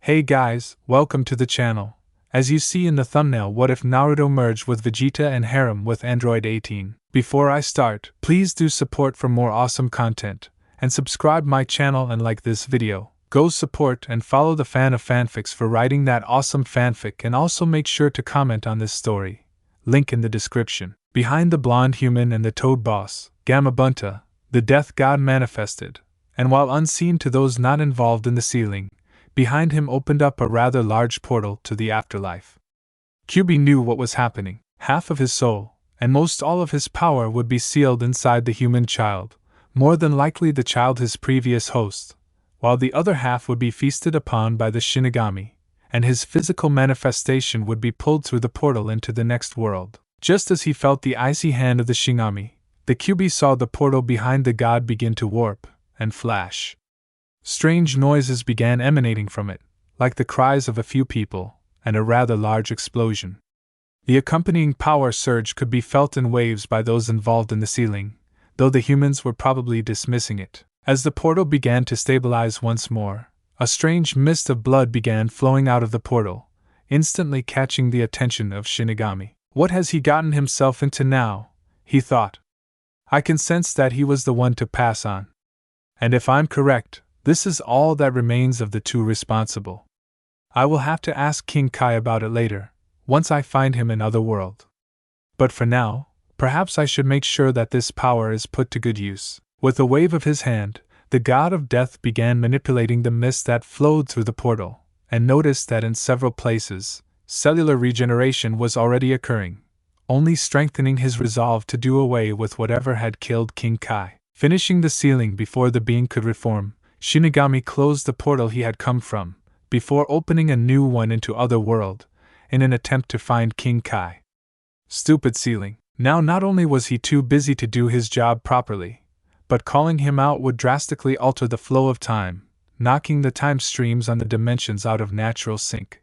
Hey guys, welcome to the channel. As you see in the thumbnail, what if Naruto merged with Vegeta and harem with Android 18? Before I start, please do support for more awesome content, and subscribe my channel and like this video. Go support and follow the fan of Fanfics for writing that awesome fanfic, and also make sure to comment on this story. Link in the description. Behind the blonde human and the toad boss, Gamabunta, the death god manifested, and while unseen to those not involved in the ceiling, behind him opened up a rather large portal to the afterlife. Kyuubi knew what was happening. Half of his soul, and most all of his power, would be sealed inside the human child, more than likely the child his previous host, while the other half would be feasted upon by the shinigami, and his physical manifestation would be pulled through the portal into the next world. Just as he felt the icy hand of the shinigami, the Kyuubi saw the portal behind the god begin to warp and flash. Strange noises began emanating from it, like the cries of a few people, and a rather large explosion. The accompanying power surge could be felt in waves by those involved in the ceiling, though the humans were probably dismissing it. As the portal began to stabilize once more, a strange mist of blood began flowing out of the portal, instantly catching the attention of Shinigami. What has he gotten himself into now? He thought. I can sense that he was the one to pass on. And if I'm correct, this is all that remains of the two responsible. I will have to ask King Kai about it later, once I find him in Otherworld. But for now, perhaps I should make sure that this power is put to good use. With a wave of his hand, the god of death began manipulating the mist that flowed through the portal, and noticed that in several places, cellular regeneration was already occurring, only strengthening his resolve to do away with whatever had killed King Kai. Finishing the ceiling before the being could reform, Shinigami closed the portal he had come from, before opening a new one into Otherworld, in an attempt to find King Kai. Stupid ceiling. Now not only was he too busy to do his job properly, but calling him out would drastically alter the flow of time, knocking the time streams on the dimensions out of natural sync.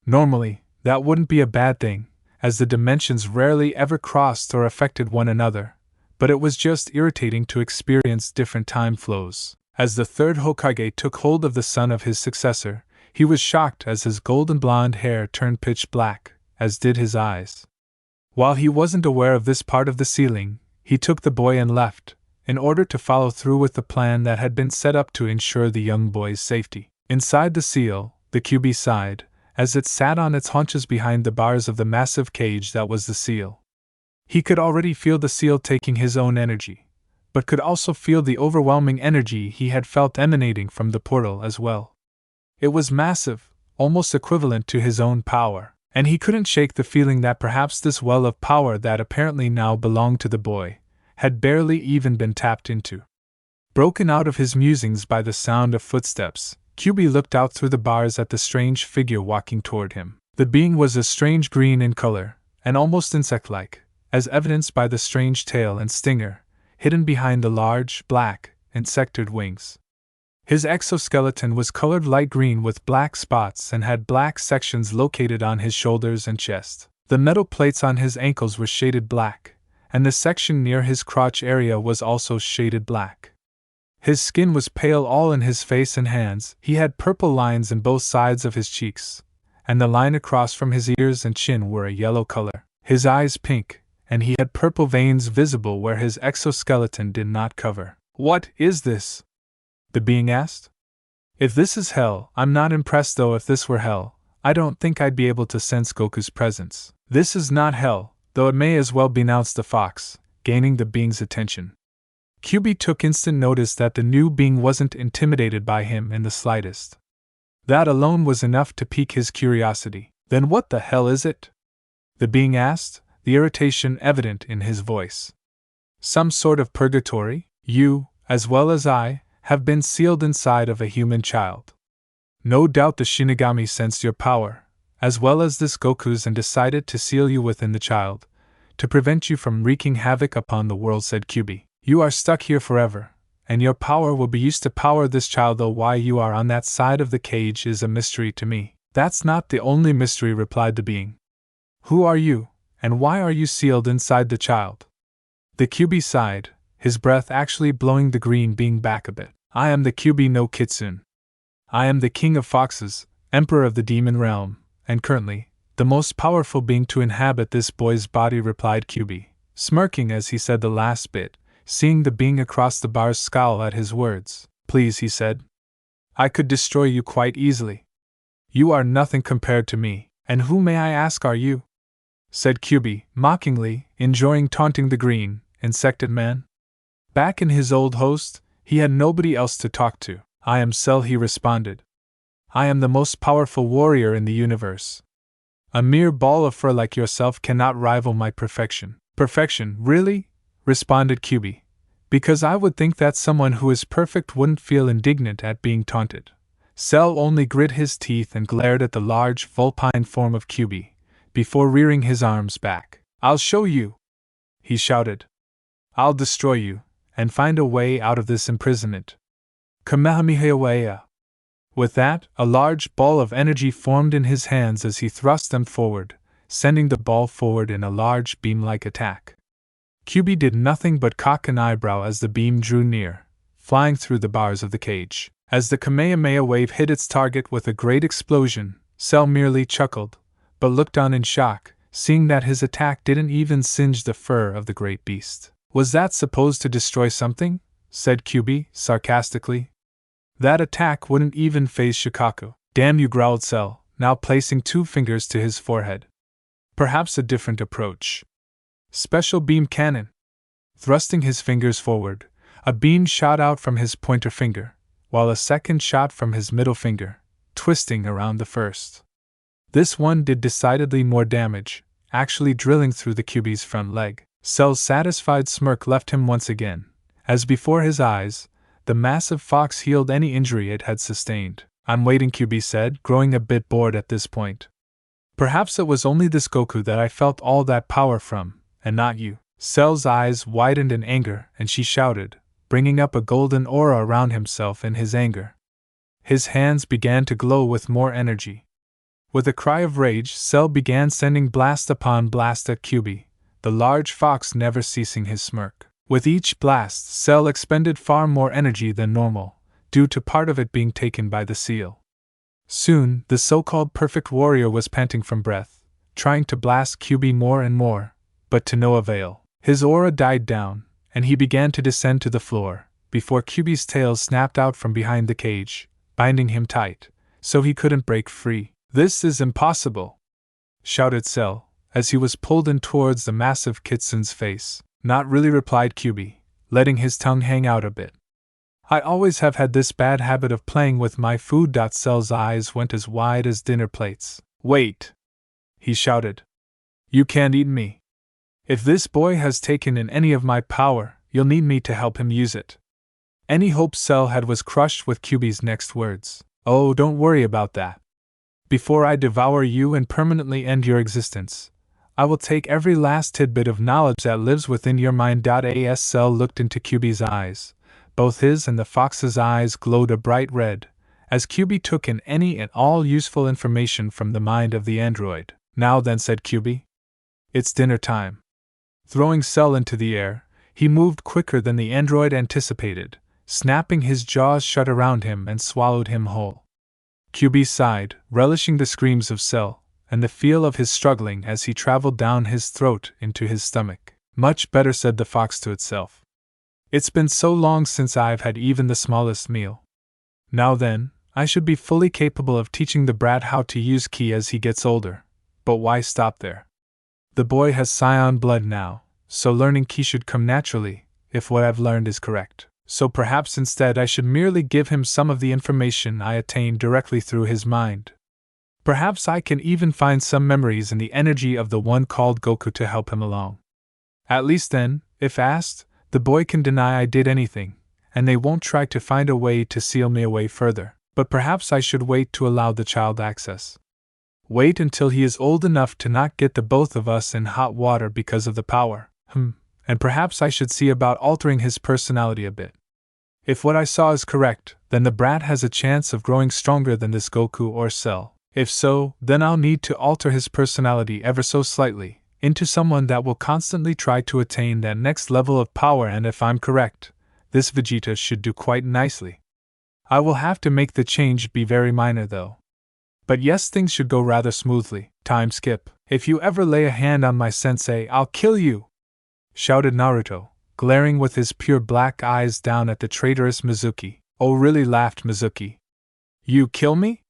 Normally, that wouldn't be a bad thing, as the dimensions rarely ever crossed or affected one another, but it was just irritating to experience different time flows. As the third Hokage took hold of the son of his successor, he was shocked as his golden blonde hair turned pitch black, as did his eyes. While he wasn't aware of this part of the ceiling, he took the boy and left, in order to follow through with the plan that had been set up to ensure the young boy's safety. Inside the seal, the Kyuubi sighed, as it sat on its haunches behind the bars of the massive cage that was the seal. He could already feel the seal taking his own energy, but could also feel the overwhelming energy he had felt emanating from the portal as well. It was massive, almost equivalent to his own power, and he couldn't shake the feeling that perhaps this well of power that apparently now belonged to the boy had barely even been tapped into. Broken out of his musings by the sound of footsteps, Kyuubi looked out through the bars at the strange figure walking toward him. The being was a strange green in color, and almost insect-like, as evidenced by the strange tail and stinger, hidden behind the large, black, insectoid wings. His exoskeleton was colored light green with black spots and had black sections located on his shoulders and chest. The metal plates on his ankles were shaded black, and the section near his crotch area was also shaded black. His skin was pale all in his face and hands. He had purple lines in both sides of his cheeks, and the line across from his ears and chin were a yellow color. His eyes pink, and he had purple veins visible where his exoskeleton did not cover. What is this? The being asked. If this is hell, I'm not impressed, though. If this were hell, I don't think I'd be able to sense Goku's presence. This is not hell, though it may as well be, announced the fox, gaining the being's attention. Kyuubi took instant notice that the new being wasn't intimidated by him in the slightest. That alone was enough to pique his curiosity. Then what the hell is it? The being asked, the irritation evident in his voice. Some sort of purgatory? You, as well as I, have been sealed inside of a human child. No doubt the Shinigami sensed your power, as well as this Goku's, and decided to seal you within the child, to prevent you from wreaking havoc upon the world, said Kyuubi. You are stuck here forever, and your power will be used to power this child, though why you are on that side of the cage is a mystery to me. That's not the only mystery, replied the being. Who are you, and why are you sealed inside the child? The Kyuubi sighed, his breath actually blowing the green being back a bit. I am the Kyuubi no Kitsune. I am the king of foxes, Emperor of the Demon Realm, and currently, the most powerful being to inhabit this boy's body, replied QB, smirking as he said the last bit, seeing the being across the bars scowl at his words. Please, he said. I could destroy you quite easily. You are nothing compared to me, and who, may I ask, are you? Said QB, mockingly, enjoying taunting the green, insected man. Back in his old host, he had nobody else to talk to. I am Cell, he responded. I am the most powerful warrior in the universe. A mere ball of fur like yourself cannot rival my perfection. Perfection, really? Responded QB. Because I would think that someone who is perfect wouldn't feel indignant at being taunted. Cell only grit his teeth and glared at the large, vulpine form of QB, before rearing his arms back. I'll show you! He shouted. I'll destroy you, and find a way out of this imprisonment. Kamehameha! With that, a large ball of energy formed in his hands as he thrust them forward, sending the ball forward in a large beam-like attack. QB did nothing but cock an eyebrow as the beam drew near, flying through the bars of the cage. As the Kamehameha wave hit its target with a great explosion, Cell merely chuckled, but looked on in shock, seeing that his attack didn't even singe the fur of the great beast. Was that supposed to destroy something? Said QB, sarcastically. That attack wouldn't even faze Shikaku. Damn you, growled Cell, now placing 2 fingers to his forehead. Perhaps a different approach. Special beam cannon. Thrusting his fingers forward, a beam shot out from his pointer finger, while a second shot from his middle finger, twisting around the first. This one did decidedly more damage, actually drilling through the QB's front leg. Cell's satisfied smirk left him once again, as before his eyes, the massive fox healed any injury it had sustained. I'm waiting, QB said, growing a bit bored at this point. Perhaps it was only this Goku that I felt all that power from, and not you. Cell's eyes widened in anger, and she shouted, bringing up a golden aura around himself in his anger. His hands began to glow with more energy. With a cry of rage, Cell began sending blast upon blast at QB, the large fox never ceasing his smirk. With each blast, Cell expended far more energy than normal, due to part of it being taken by the seal. Soon, the so-called perfect warrior was panting from breath, trying to blast QB more and more, but to no avail. His aura died down, and he began to descend to the floor, before QB's tail snapped out from behind the cage, binding him tight, so he couldn't break free. This is impossible! Shouted Cell, as he was pulled in towards the massive Kitsun's face. Not really, replied QB, letting his tongue hang out a bit. I always have had this bad habit of playing with my food. Cell's eyes went as wide as dinner plates. Wait! He shouted. You can't eat me. If this boy has taken in any of my power, you'll need me to help him use it. Any hope Cell had was crushed with QB's next words. Oh, don't worry about that. Before I devour you and permanently end your existence, I will take every last tidbit of knowledge that lives within your mind. As Cell looked into QB's eyes, both his and the fox's eyes glowed a bright red, as QB took in any and all useful information from the mind of the android. Now then, said QB. It's dinner time. Throwing Cell into the air, he moved quicker than the android anticipated, snapping his jaws shut around him and swallowed him whole. QB sighed, relishing the screams of Cell, and the feel of his struggling as he traveled down his throat into his stomach. Much better, said the fox to itself. It's been so long since I've had even the smallest meal. Now then, I should be fully capable of teaching the brat how to use ki as he gets older. But why stop there? The boy has scion blood now, so learning ki should come naturally, if what I've learned is correct. So perhaps instead I should merely give him some of the information I attained directly through his mind. Perhaps I can even find some memories in the energy of the one called Goku to help him along. At least then, if asked, the boy can deny I did anything, and they won't try to find a way to seal me away further. But perhaps I should wait to allow the child access. Wait until he is old enough to not get the both of us in hot water because of the power. And perhaps I should see about altering his personality a bit. If what I saw is correct, then the brat has a chance of growing stronger than this Goku or Cell. If so, then I'll need to alter his personality ever so slightly, into someone that will constantly try to attain that next level of power, and if I'm correct, this Vegeta should do quite nicely. I will have to make the change be very minor though. But yes, things should go rather smoothly. Time skip. If you ever lay a hand on my sensei, I'll kill you! Shouted Naruto, glaring with his pure black eyes down at the traitorous Mizuki. Oh really, laughed Mizuki. You kill me?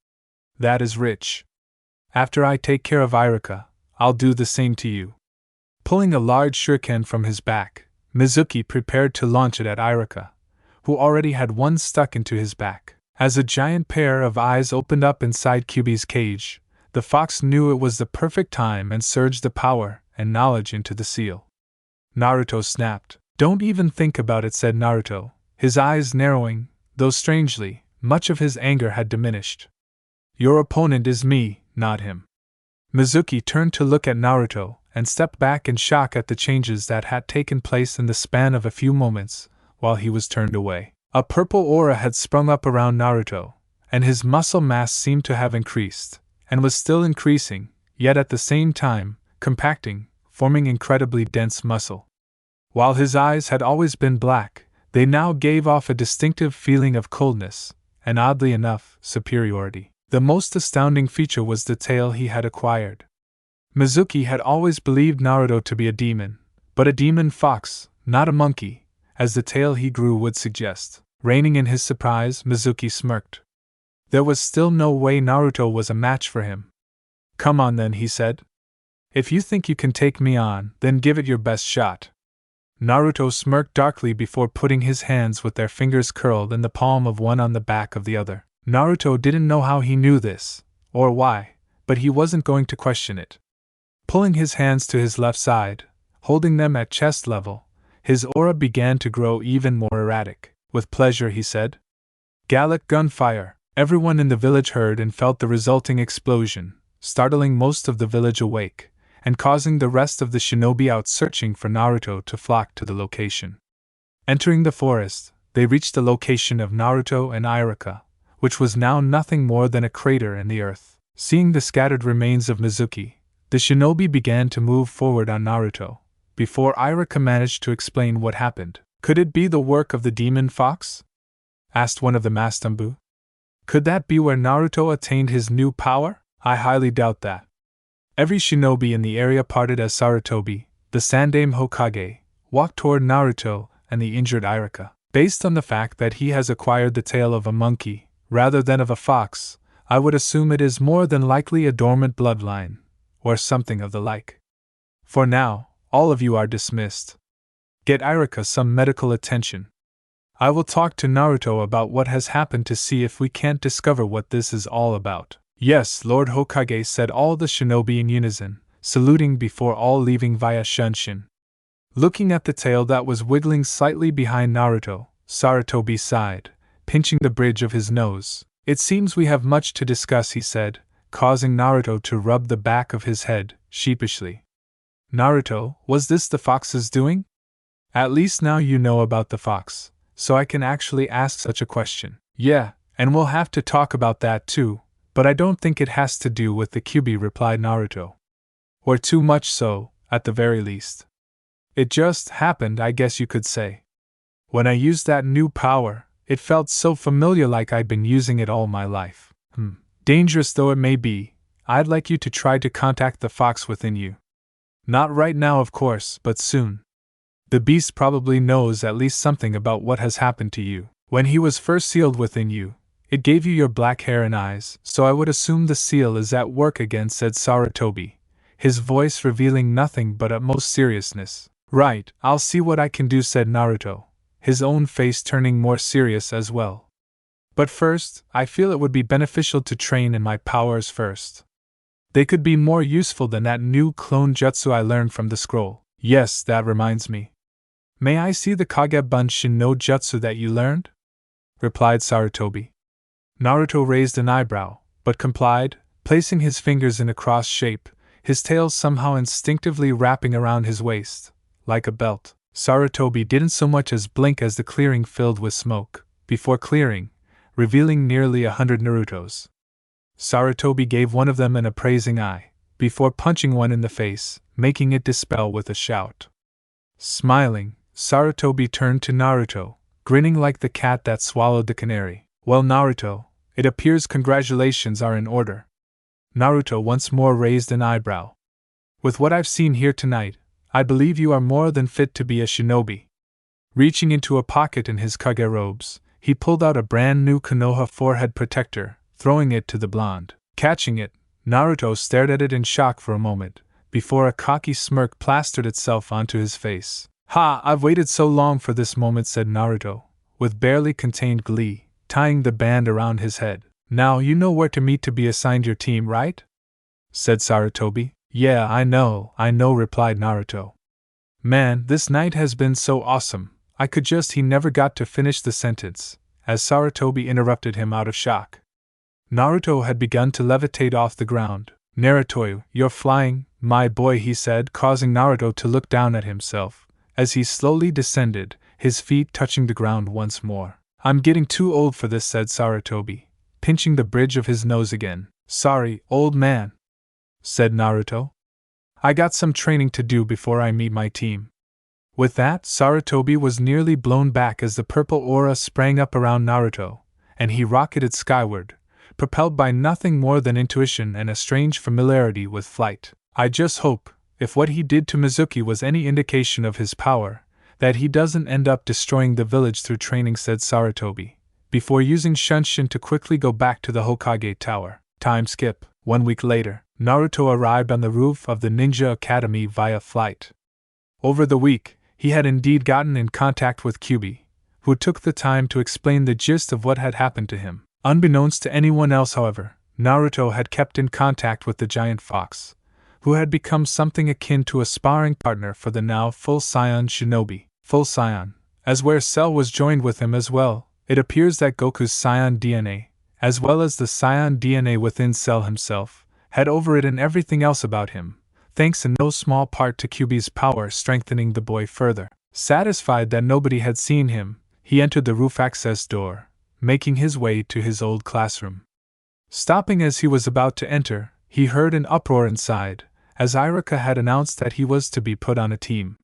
That is rich. After I take care of Iruka, I'll do the same to you. Pulling a large shuriken from his back, Mizuki prepared to launch it at Iruka, who already had one stuck into his back. As a giant pair of eyes opened up inside Kyuubi's cage, the fox knew it was the perfect time and surged the power and knowledge into the seal. Naruto snapped. Don't even think about it, said Naruto, his eyes narrowing, though strangely, much of his anger had diminished. Your opponent is me, not him. Mizuki turned to look at Naruto and stepped back in shock at the changes that had taken place in the span of a few moments while he was turned away. A purple aura had sprung up around Naruto, and his muscle mass seemed to have increased, and was still increasing, yet at the same time, compacting, forming incredibly dense muscle. While his eyes had always been black, they now gave off a distinctive feeling of coldness, and oddly enough, superiority. The most astounding feature was the tail he had acquired. Mizuki had always believed Naruto to be a demon, but a demon fox, not a monkey, as the tail he grew would suggest. Reining in his surprise, Mizuki smirked. There was still no way Naruto was a match for him. Come on then, he said. If you think you can take me on, then give it your best shot. Naruto smirked darkly before putting his hands with their fingers curled in the palm of one on the back of the other. Naruto didn't know how he knew this, or why, but he wasn't going to question it. Pulling his hands to his left side, holding them at chest level, his aura began to grow even more erratic. With pleasure, he said. Gallic gunfire. Everyone in the village heard and felt the resulting explosion, startling most of the village awake, and causing the rest of the shinobi out searching for Naruto to flock to the location. Entering the forest, they reached the location of Naruto and Iruka, which was now nothing more than a crater in the earth. Seeing the scattered remains of Mizuki, the shinobi began to move forward on Naruto, before Iruka managed to explain what happened. Could it be the work of the demon fox? Asked one of the Mastambu. Could that be where Naruto attained his new power? I highly doubt that. Every shinobi in the area parted as Sarutobi, the Sandaime Hokage, walked toward Naruto and the injured Iruka. Based on the fact that he has acquired the tail of a monkey, rather than of a fox, I would assume it is more than likely a dormant bloodline, or something of the like. For now, all of you are dismissed. Get Iruka some medical attention. I will talk to Naruto about what has happened to see if we can't discover what this is all about. Yes, Lord Hokage, said all the shinobi in unison, saluting before all leaving via Shunshin. Looking at the tail that was wiggling slightly behind Naruto, Sarutobi sighed, pinching the bridge of his nose. It seems we have much to discuss, he said, causing Naruto to rub the back of his head, sheepishly. Naruto, was this the fox's doing? At least now you know about the fox, so I can actually ask such a question. Yeah, and we'll have to talk about that too, but I don't think it has to do with the Kyuubi, replied Naruto. Or too much so, at the very least. It just happened, I guess you could say. When I used that new power, it felt so familiar, like I'd been using it all my life. Dangerous though it may be, I'd like you to try to contact the fox within you. Not right now, of course, but soon. The beast probably knows at least something about what has happened to you. When he was first sealed within you, it gave you your black hair and eyes, so I would assume the seal is at work again, said Sarutobi, his voice revealing nothing but utmost seriousness. Right, I'll see what I can do, said Naruto, his own face turning more serious as well. But first, I feel it would be beneficial to train in my powers first. They could be more useful than that new clone jutsu I learned from the scroll. Yes, that reminds me. May I see the Kagebunshin no jutsu that you learned? Replied Sarutobi. Naruto raised an eyebrow, but complied, placing his fingers in a cross shape, his tail somehow instinctively wrapping around his waist, like a belt. Sarutobi didn't so much as blink as the clearing filled with smoke, before clearing, revealing nearly 100 Narutos. Sarutobi gave one of them an appraising eye, before punching one in the face, making it dispel with a shout. Smiling, Sarutobi turned to Naruto, grinning like the cat that swallowed the canary. Well, Naruto, it appears congratulations are in order. Naruto once more raised an eyebrow. With what I've seen here tonight, I believe you are more than fit to be a shinobi. Reaching into a pocket in his Kage robes, he pulled out a brand new Konoha forehead protector, throwing it to the blonde. Catching it, Naruto stared at it in shock for a moment, before a cocky smirk plastered itself onto his face. "Ha, I've waited so long for this moment," said Naruto, with barely contained glee, tying the band around his head. "Now you know where to meet to be assigned your team, right?" said Sarutobi. "Yeah, I know," replied Naruto. "Man, this night has been so awesome, I could just..." He never got to finish the sentence, as Sarutobi interrupted him out of shock. Naruto had begun to levitate off the ground. "Naruto, you're flying, my boy," he said, causing Naruto to look down at himself, as he slowly descended, his feet touching the ground once more. "I'm getting too old for this," said Sarutobi, pinching the bridge of his nose again. "Sorry, old man," said Naruto. "I got some training to do before I meet my team." With that, Sarutobi was nearly blown back as the purple aura sprang up around Naruto, and he rocketed skyward, propelled by nothing more than intuition and a strange familiarity with flight. "I just hope, if what he did to Mizuki was any indication of his power, that he doesn't end up destroying the village through training," said Sarutobi, before using Shunshin to quickly go back to the Hokage Tower. Time skip. 1 week later, Naruto arrived on the roof of the Ninja Academy via flight. Over the week, he had indeed gotten in contact with Kyubi, who took the time to explain the gist of what had happened to him. Unbeknownst to anyone else, however, Naruto had kept in contact with the giant fox, who had become something akin to a sparring partner for the now full Saiyan shinobi. Full Saiyan, as where Cell was joined with him as well. It appears that Goku's Saiyan DNA, as well as the Saiyan DNA within Cell himself, had overridden everything else about him, thanks in no small part to Kyubi's power strengthening the boy further. Satisfied that nobody had seen him, he entered the roof access door, making his way to his old classroom. Stopping as he was about to enter, he heard an uproar inside, as Iruka had announced that he was to be put on a team.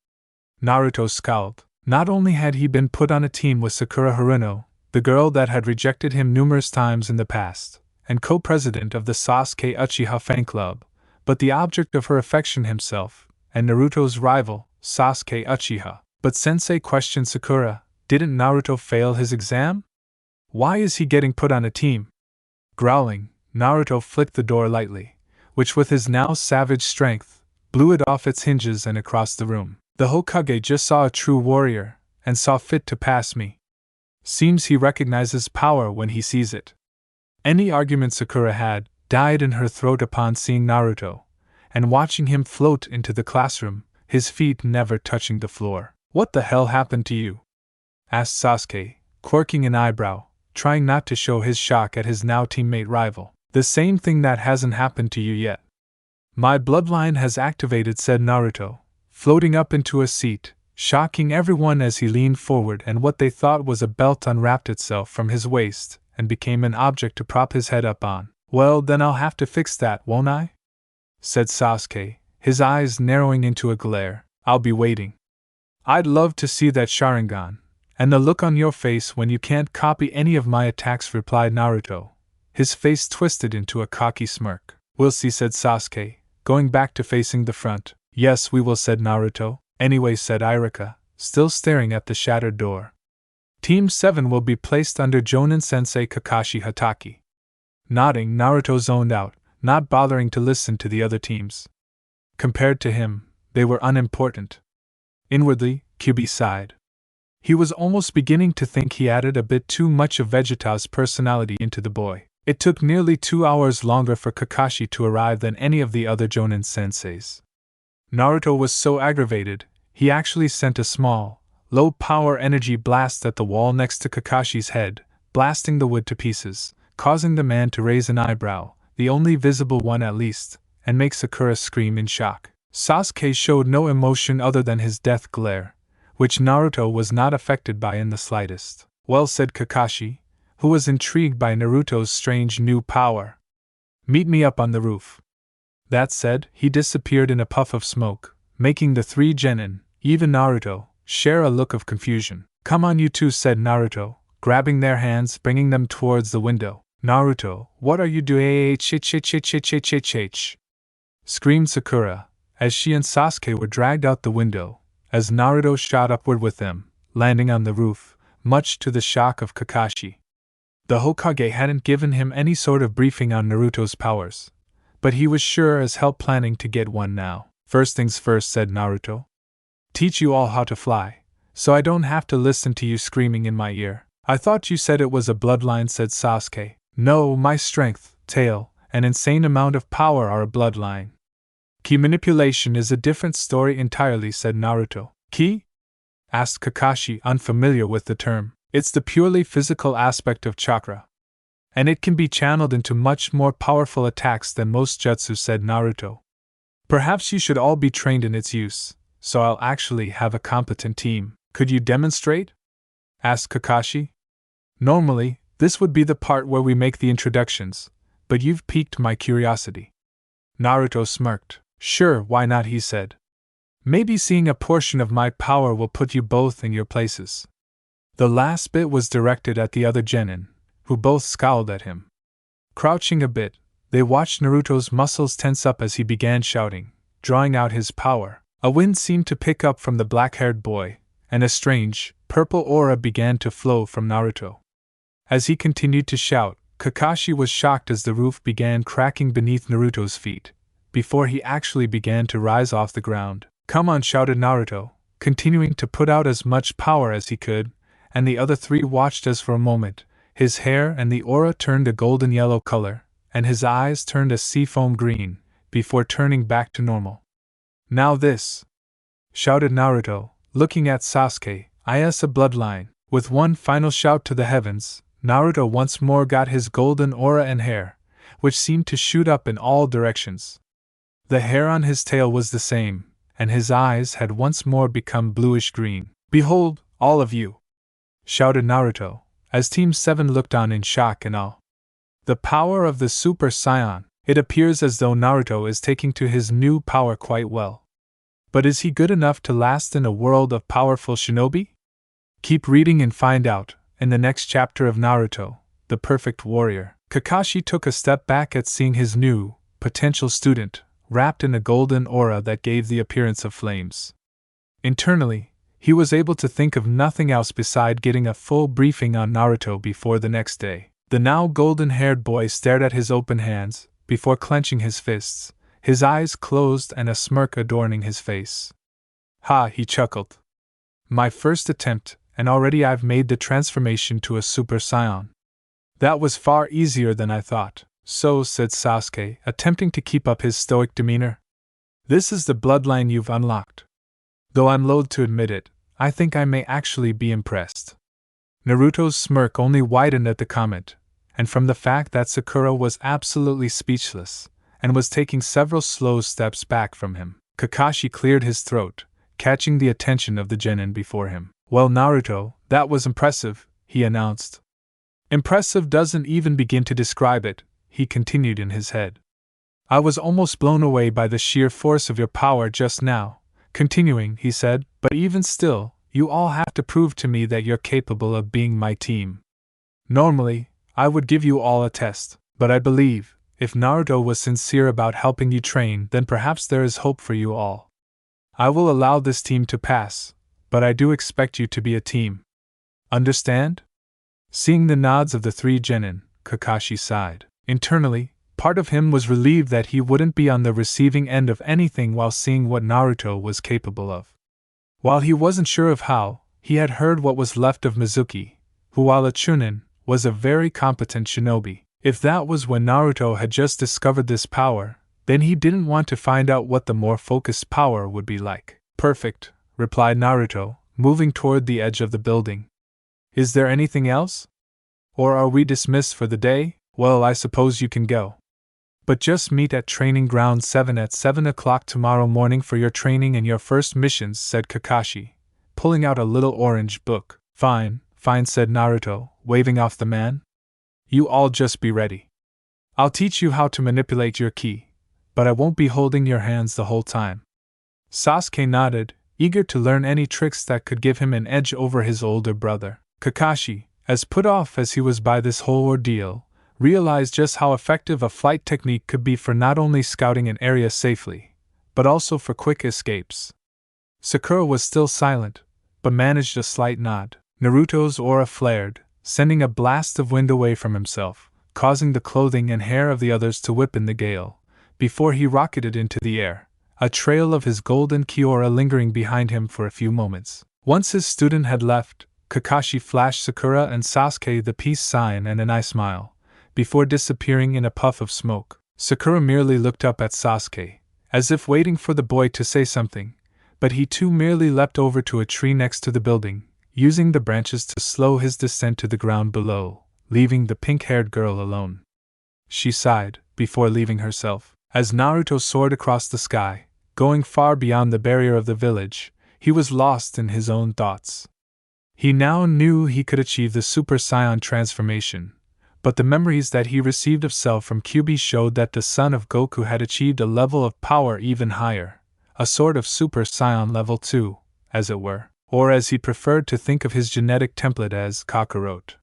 Naruto scowled. Not only had he been put on a team with Sakura Haruno, the girl that had rejected him numerous times in the past, and co-president of the Sasuke Uchiha fan club, but the object of her affection himself, and Naruto's rival, Sasuke Uchiha. "But Sensei," questioned Sakura, "didn't Naruto fail his exam? Why is he getting put on a team?" Growling, Naruto flicked the door lightly, which with his now savage strength, blew it off its hinges and across the room. "The Hokage just saw a true warrior, and saw fit to pass me. Seems he recognizes power when he sees it." Any argument Sakura had died in her throat upon seeing Naruto, and watching him float into the classroom, his feet never touching the floor. "What the hell happened to you?" asked Sasuke, quirking an eyebrow, trying not to show his shock at his now teammate rival. "The same thing that hasn't happened to you yet. My bloodline has activated," said Naruto, floating up into a seat, shocking everyone as he leaned forward and what they thought was a belt unwrapped itself from his waist and became an object to prop his head up on. "Well, then I'll have to fix that, won't I?" said Sasuke, his eyes narrowing into a glare. "I'll be waiting." "I'd love to see that Sharingan, and the look on your face when you can't copy any of my attacks," replied Naruto, his face twisted into a cocky smirk. "We'll see," said Sasuke, going back to facing the front. "Yes, we will," said Naruto. "Anyway," said Iruka, still staring at the shattered door. "Team 7 will be placed under Jonin-sensei Kakashi Hatake." Nodding, Naruto zoned out, not bothering to listen to the other teams. Compared to him, they were unimportant. Inwardly, Kyubi sighed. He was almost beginning to think he added a bit too much of Vegeta's personality into the boy. It took nearly 2 hours longer for Kakashi to arrive than any of the other Jonin senseis. Naruto was so aggravated, he actually sent a small, low-power energy blast at the wall next to Kakashi's head, blasting the wood to pieces, causing the man to raise an eyebrow, the only visible one at least, and make Sakura scream in shock. Sasuke showed no emotion other than his death glare, which Naruto was not affected by in the slightest. "Well," said Kakashi, who was intrigued by Naruto's strange new power. "Meet me up on the roof." That said, he disappeared in a puff of smoke, making the 3 genin, even Naruto, share a look of confusion. "Come on, you two," said Naruto, grabbing their hands, bringing them towards the window. Naruto, what are you doing? Screamed Sakura, as she and Sasuke were dragged out the window, as Naruto shot upward with them, landing on the roof, much to the shock of Kakashi. The Hokage hadn't given him any sort of briefing on Naruto's powers, but he was sure as hell planning to get one now. First things first, said Naruto. Teach you all how to fly, so I don't have to listen to you screaming in my ear. I thought you said it was a bloodline, said Sasuke. No, my strength, tail, and insane amount of power are a bloodline. Ki manipulation is a different story entirely, said Naruto. Ki? Asked Kakashi, unfamiliar with the term. It's the purely physical aspect of chakra, and it can be channeled into much more powerful attacks than most jutsu, said Naruto. Perhaps you should all be trained in its use, so I'll actually have a competent team. Could you demonstrate? Asked Kakashi. Normally, this would be the part where we make the introductions, but you've piqued my curiosity. Naruto smirked. Sure, why not, he said. Maybe seeing a portion of my power will put you both in your places. The last bit was directed at the other genin, who both scowled at him. Crouching a bit, they watched Naruto's muscles tense up as he began shouting, drawing out his power. A wind seemed to pick up from the black-haired boy, and a strange, purple aura began to flow from Naruto. As he continued to shout, Kakashi was shocked as the roof began cracking beneath Naruto's feet, before he actually began to rise off the ground. Come on, shouted Naruto, continuing to put out as much power as he could, and the other three watched as for a moment, his hair and the aura turned a golden yellow color, and his eyes turned a seafoam green, before turning back to normal. Now this! Shouted Naruto, looking at Sasuke, is a bloodline. With one final shout to the heavens, Naruto once more got his golden aura and hair, which seemed to shoot up in all directions. The hair on his tail was the same, and his eyes had once more become bluish-green. Behold, all of you! Shouted Naruto, as Team 7 looked on in shock and awe. The power of the Super Saiyan. It appears as though Naruto is taking to his new power quite well. But is he good enough to last in a world of powerful shinobi? Keep reading and find out, in the next chapter of Naruto, the Perfect Warrior. Kakashi took a step back at seeing his new, potential student, wrapped in a golden aura that gave the appearance of flames. Internally, he was able to think of nothing else beside getting a full briefing on Naruto before the next day. The now golden-haired boy stared at his open hands, before clenching his fists, his eyes closed and a smirk adorning his face. Ha, he chuckled. My first attempt, and already I've made the transformation to a Super Saiyan. That was far easier than I thought. So, said Sasuke, attempting to keep up his stoic demeanor. This is the bloodline you've unlocked. Though I'm loath to admit it, I think I may actually be impressed. Naruto's smirk only widened at the comment, and from the fact that Sakura was absolutely speechless, and was taking several slow steps back from him. Kakashi cleared his throat, catching the attention of the genin before him. Well, Naruto, that was impressive, he announced. Impressive doesn't even begin to describe it, he continued in his head. I was almost blown away by the sheer force of your power just now. Continuing, he said, but even still, you all have to prove to me that you're capable of being my team. Normally, I would give you all a test, but I believe, if Naruto was sincere about helping you train, then perhaps there is hope for you all. I will allow this team to pass, but I do expect you to be a team. Understand? Seeing the nods of the three genin, Kakashi sighed. Internally, part of him was relieved that he wouldn't be on the receiving end of anything while seeing what Naruto was capable of. While he wasn't sure of how, he had heard what was left of Mizuki, who while a chunin, was a very competent shinobi. If that was when Naruto had just discovered this power, then he didn't want to find out what the more focused power would be like. Perfect, replied Naruto, moving toward the edge of the building. Is there anything else? Or are we dismissed for the day? Well, I suppose you can go. But just meet at Training Ground 7 at 7 o'clock tomorrow morning for your training and your first missions, said Kakashi, pulling out a little orange book. Fine, said Naruto, waving off the man. You all just be ready. I'll teach you how to manipulate your ki, but I won't be holding your hands the whole time. Sasuke nodded, eager to learn any tricks that could give him an edge over his older brother. Kakashi, as put off as he was by this whole ordeal, realized just how effective a flight technique could be for not only scouting an area safely, but also for quick escapes. Sakura was still silent, but managed a slight nod. Naruto's aura flared, sending a blast of wind away from himself, causing the clothing and hair of the others to whip in the gale, before he rocketed into the air, a trail of his golden ki-aura lingering behind him for a few moments. Once his student had left, Kakashi flashed Sakura and Sasuke the peace sign and an eye smile, before disappearing in a puff of smoke. Sakura merely looked up at Sasuke, as if waiting for the boy to say something, but he too merely leapt over to a tree next to the building, using the branches to slow his descent to the ground below, leaving the pink-haired girl alone. She sighed, before leaving herself. As Naruto soared across the sky, going far beyond the barrier of the village, he was lost in his own thoughts. He now knew he could achieve the Super Saiyan transformation, but the memories that he received of Cell from Kyuubi showed that the son of Goku had achieved a level of power even higher, a sort of Super Saiyan level 2, as it were, or as he preferred to think of his genetic template as Kakarot.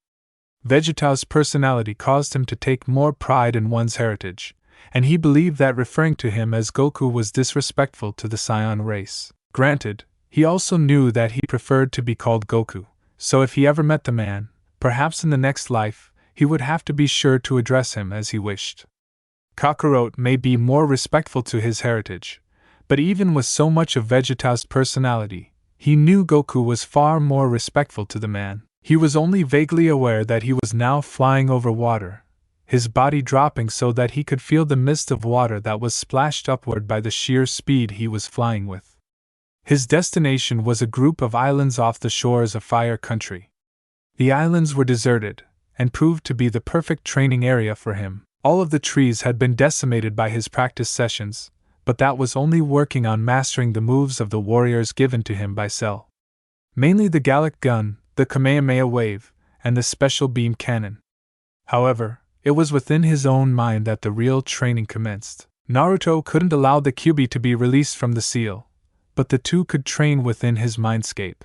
Vegeta's personality caused him to take more pride in one's heritage, and he believed that referring to him as Goku was disrespectful to the Saiyan race. Granted, he also knew that he preferred to be called Goku, so if he ever met the man, perhaps in the next life, he would have to be sure to address him as he wished. Kakarot may be more respectful to his heritage, but even with so much of Vegeta's personality, he knew Goku was far more respectful to the man. He was only vaguely aware that he was now flying over water, his body dropping so that he could feel the mist of water that was splashed upward by the sheer speed he was flying with. His destination was a group of islands off the shores of Fire Country. The islands were deserted, and proved to be the perfect training area for him. All of the trees had been decimated by his practice sessions, but that was only working on mastering the moves of the warriors given to him by Cell. Mainly the Gallic gun, the Kamehameha wave, and the special beam cannon. However, it was within his own mind that the real training commenced. Naruto couldn't allow the Kyuubi to be released from the seal, but the two could train within his mindscape.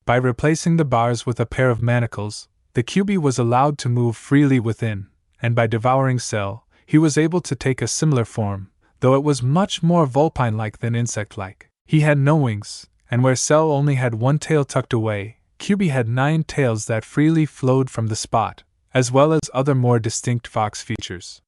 By replacing the bars with a pair of manacles, the Kyuubi was allowed to move freely within, and by devouring Cell, he was able to take a similar form, though it was much more vulpine-like than insect-like. He had no wings, and where Cell only had one tail tucked away, Kyuubi had 9 tails that freely flowed from the spot, as well as other more distinct fox features.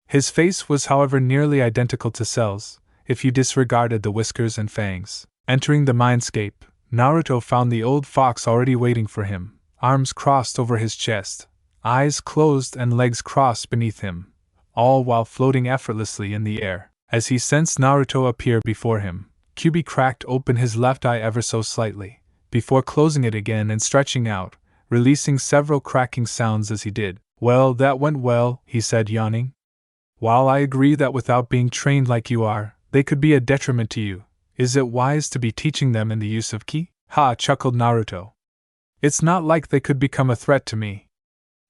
His face was, however, nearly identical to Cell's, if you disregarded the whiskers and fangs. Entering the mindscape, Naruto found the old fox already waiting for him, arms crossed over his chest, eyes closed and legs crossed beneath him, all while floating effortlessly in the air. As he sensed Naruto appear before him, Kyuubi cracked open his left eye ever so slightly, before closing it again and stretching out, releasing several cracking sounds as he did. "Well, that went well," he said, yawning. "While I agree that without being trained like you are, they could be a detriment to you, is it wise to be teaching them in the use of ki?" "Ha," chuckled Naruto. "It's not like they could become a threat to me.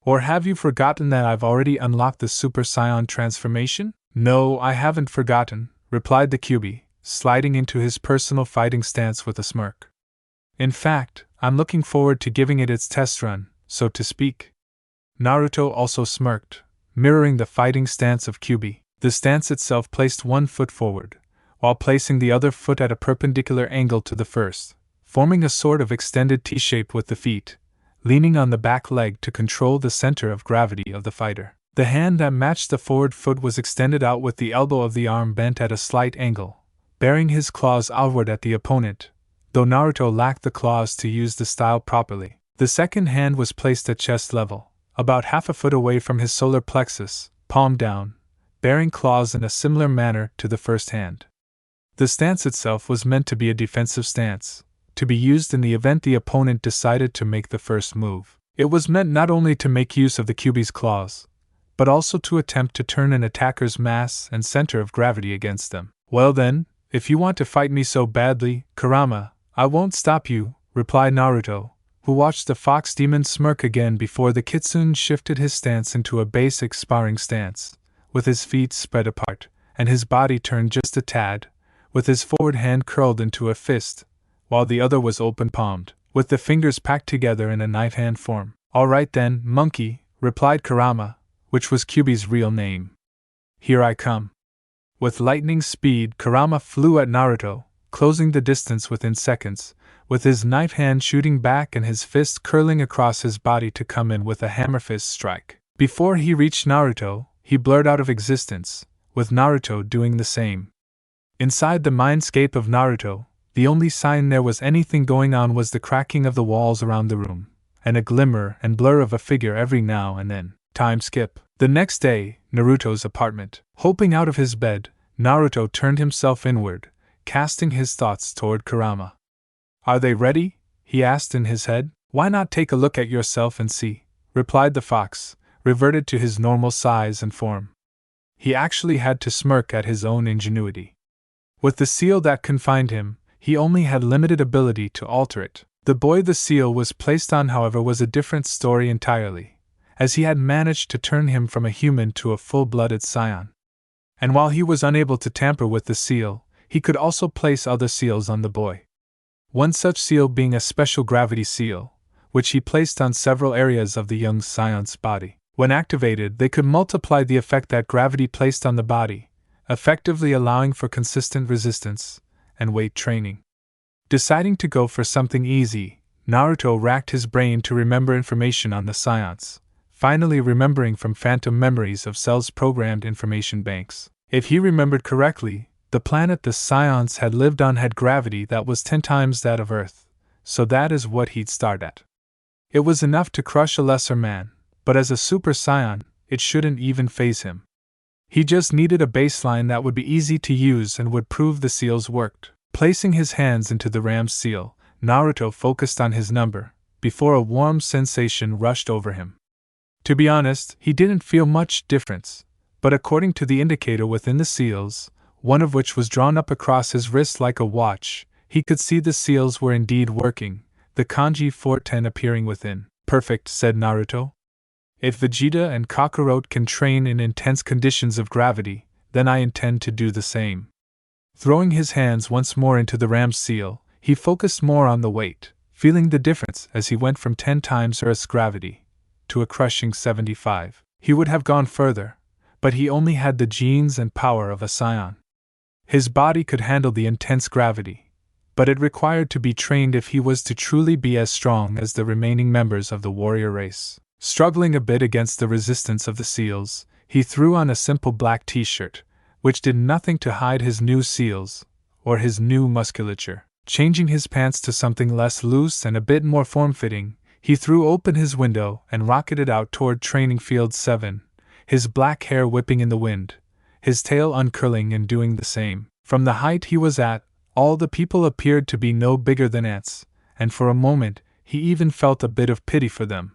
Or have you forgotten that I've already unlocked the Super Saiyan transformation?" "No, I haven't forgotten," replied the Kyuubi, sliding into his personal fighting stance with a smirk. "In fact, I'm looking forward to giving it its test run, so to speak." Naruto also smirked, mirroring the fighting stance of Kyuubi. The stance itself placed one foot forward, while placing the other foot at a perpendicular angle to the first, forming a sort of extended T-shape with the feet, leaning on the back leg to control the center of gravity of the fighter. The hand that matched the forward foot was extended out with the elbow of the arm bent at a slight angle, bearing his claws outward at the opponent, though Naruto lacked the claws to use the style properly. The second hand was placed at chest level, about half a foot away from his solar plexus, palm down, bearing claws in a similar manner to the first hand. The stance itself was meant to be a defensive stance, to be used in the event the opponent decided to make the first move. It was meant not only to make use of the Kyuubi's claws, but also to attempt to turn an attacker's mass and center of gravity against them. "Well then, if you want to fight me so badly, Kurama, I won't stop you," replied Naruto, who watched the fox demon smirk again before the kitsune shifted his stance into a basic sparring stance, with his feet spread apart, and his body turned just a tad, with his forward hand curled into a fist, while the other was open-palmed, with the fingers packed together in a knife hand form. "All right then, monkey," replied Kurama, which was Kyuubi's real name. Here I come. With lightning speed, Kurama flew at Naruto, closing the distance within seconds, with his knife hand shooting back and his fist curling across his body to come in with a hammer fist strike. Before he reached Naruto, he blurred out of existence, with Naruto doing the same. Inside the mindscape of Naruto, the only sign there was anything going on was the cracking of the walls around the room, and a glimmer and blur of a figure every now and then. Time skip. The next day, Naruto's apartment. Hopping out of his bed, Naruto turned himself inward, casting his thoughts toward Kurama. Are they ready? He asked in his head. Why not take a look at yourself and see? Replied the fox, reverted to his normal size and form. He actually had to smirk at his own ingenuity. With the seal that confined him, he only had limited ability to alter it. The boy the seal was placed on, however, was a different story entirely, as he had managed to turn him from a human to a full-blooded scion. And while he was unable to tamper with the seal, he could also place other seals on the boy. One such seal being a special gravity seal, which he placed on several areas of the young scion's body. When activated, they could multiply the effect that gravity placed on the body, effectively allowing for consistent resistance and weight training. Deciding to go for something easy, Naruto racked his brain to remember information on the scions, finally remembering from phantom memories of Cell's programmed information banks. If he remembered correctly, the planet the scions had lived on had gravity that was 10 times that of Earth, so that is what he'd start at. It was enough to crush a lesser man, but as a super scion, it shouldn't even faze him. He just needed a baseline that would be easy to use and would prove the seals worked. Placing his hands into the ram's seal, Naruto focused on his number, before a warm sensation rushed over him. To be honest, he didn't feel much difference, but according to the indicator within the seals, one of which was drawn up across his wrist like a watch, he could see the seals were indeed working, the kanji 410 appearing within. Perfect, said Naruto. If Vegeta and Kakashi can train in intense conditions of gravity, then I intend to do the same. Throwing his hands once more into the ram's seal, he focused more on the weight, feeling the difference as he went from 10 times Earth's gravity to a crushing 75. He would have gone further, but he only had the genes and power of a scion. His body could handle the intense gravity, but it required to be trained if he was to truly be as strong as the remaining members of the warrior race. Struggling a bit against the resistance of the seals, he threw on a simple black t-shirt, which did nothing to hide his new seals, or his new musculature. Changing his pants to something less loose and a bit more form-fitting, he threw open his window and rocketed out toward Training Field 7, his black hair whipping in the wind, his tail uncurling and doing the same. From the height he was at, all the people appeared to be no bigger than ants, and for a moment he even felt a bit of pity for them.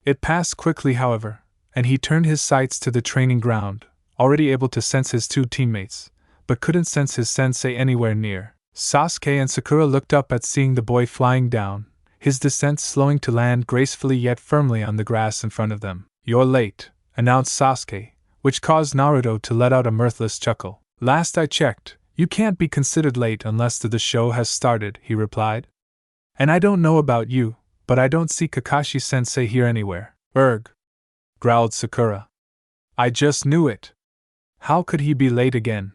It passed quickly, however, and he turned his sights to the training ground, already able to sense his 2 teammates, but couldn't sense his sensei anywhere near. Sasuke and Sakura looked up at seeing the boy flying down, his descent slowing to land gracefully yet firmly on the grass in front of them. You're late, announced Sasuke, which caused Naruto to let out a mirthless chuckle. Last I checked, you can't be considered late unless the show has started, he replied. And I don't know about you, but I don't see Kakashi-sensei here anywhere. Erg, growled Sakura. I just knew it. How could he be late again?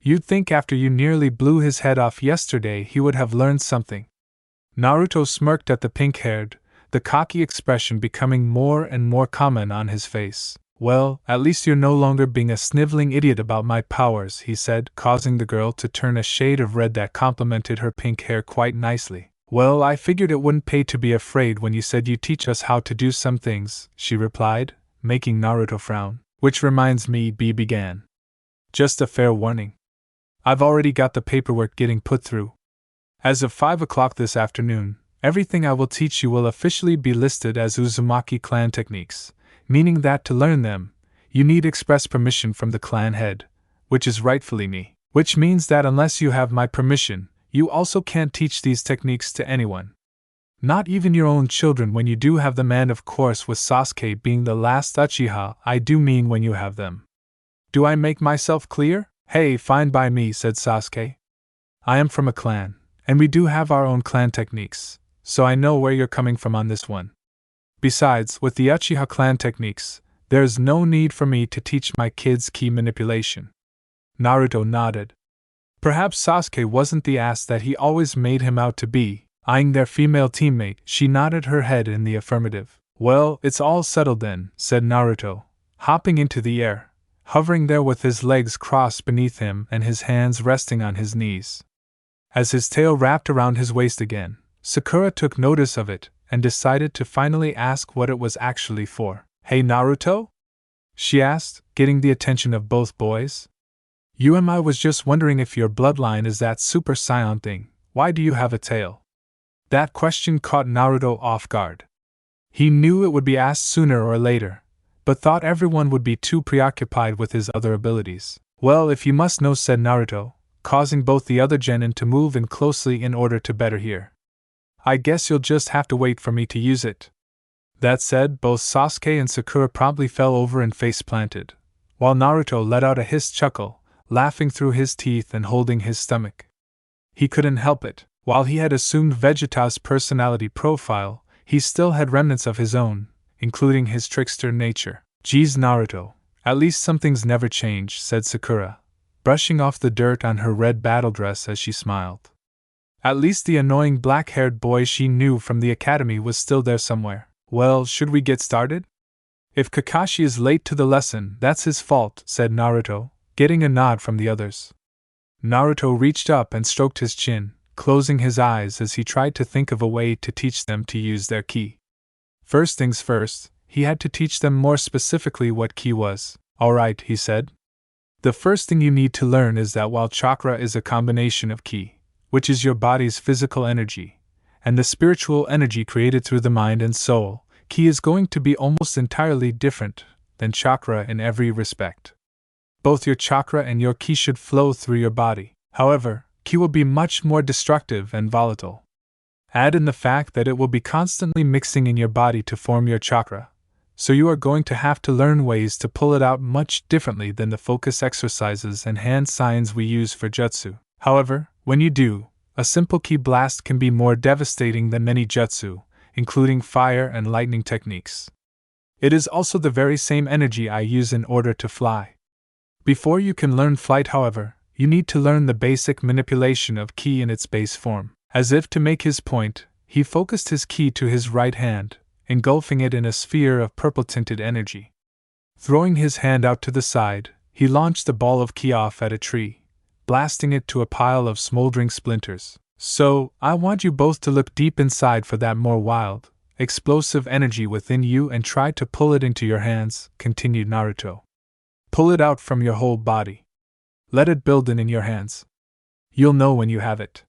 You'd think after you nearly blew his head off yesterday he would have learned something. Naruto smirked at the pink-haired, the cocky expression becoming more and more common on his face. Well, at least you're no longer being a sniveling idiot about my powers, he said, causing the girl to turn a shade of red that complemented her pink hair quite nicely. Well, I figured it wouldn't pay to be afraid when you said you teach us how to do some things, she replied, making Naruto frown. Which reminds me, B began. Just a fair warning. I've already got the paperwork getting put through. As of 5 o'clock this afternoon, everything I will teach you will officially be listed as Uzumaki clan techniques, meaning that to learn them, you need express permission from the clan head, which is rightfully me. Which means that unless you have my permission, you also can't teach these techniques to anyone. Not even your own children when you do have them, and of course with Sasuke being the last Uchiha, I do mean when you have them. Do I make myself clear? Hey, fine by me, said Sasuke. I am from a clan, and we do have our own clan techniques, so I know where you're coming from on this one. Besides, with the Uchiha clan techniques, There's no need for me to teach my kids ki manipulation. Naruto nodded. Perhaps Sasuke wasn't the ass that he always made him out to be. Eyeing their female teammate, she nodded her head in the affirmative. Well, it's all settled then, said Naruto, hopping into the air, hovering there with his legs crossed beneath him and his hands resting on his knees. As his tail wrapped around his waist again, Sakura took notice of it and decided to finally ask what it was actually for. Hey Naruto? She asked, getting the attention of both boys. I was just wondering if your bloodline is that Super Saiyan thing. Why do you have a tail? That question caught Naruto off guard. He knew it would be asked sooner or later, but thought everyone would be too preoccupied with his other abilities. Well, if you must know, said Naruto, causing both the other genin to move in closely in order to better hear. I guess you'll just have to wait for me to use it. That said, both Sasuke and Sakura promptly fell over and face planted, while Naruto let out a hissed chuckle, laughing through his teeth and holding his stomach. He couldn't help it. While he had assumed Vegeta's personality profile, he still had remnants of his own, including his trickster nature. Geez, Naruto, at least some things never change, said Sakura, brushing off the dirt on her red battle dress as she smiled. At least the annoying black-haired boy she knew from the academy was still there somewhere. Well, should we get started? If Kakashi is late to the lesson, that's his fault, said Naruto, getting a nod from the others. Naruto reached up and stroked his chin, closing his eyes as he tried to think of a way to teach them to use their ki. First things first, he had to teach them more specifically what ki was. Alright, he said. The first thing you need to learn is that while chakra is a combination of ki, which is your body's physical energy, and the spiritual energy created through the mind and soul, ki is going to be almost entirely different than chakra in every respect. Both your chakra and your ki should flow through your body. However, ki will be much more destructive and volatile. Add in the fact that it will be constantly mixing in your body to form your chakra, so you are going to have to learn ways to pull it out much differently than the focus exercises and hand signs we use for jutsu. However, when you do, a simple ki blast can be more devastating than many jutsu, including fire and lightning techniques. It is also the very same energy I use in order to fly. Before you can learn flight, however, you need to learn the basic manipulation of ki in its base form. As if to make his point, he focused his ki to his right hand, engulfing it in a sphere of purple-tinted energy. Throwing his hand out to the side, he launched the ball of ki off at a tree, blasting it to a pile of smoldering splinters. So, I want you both to look deep inside for that more wild, explosive energy within you and try to pull it into your hands, continued Naruto. Pull it out from your whole body. Let it build in your hands. You'll know when you have it.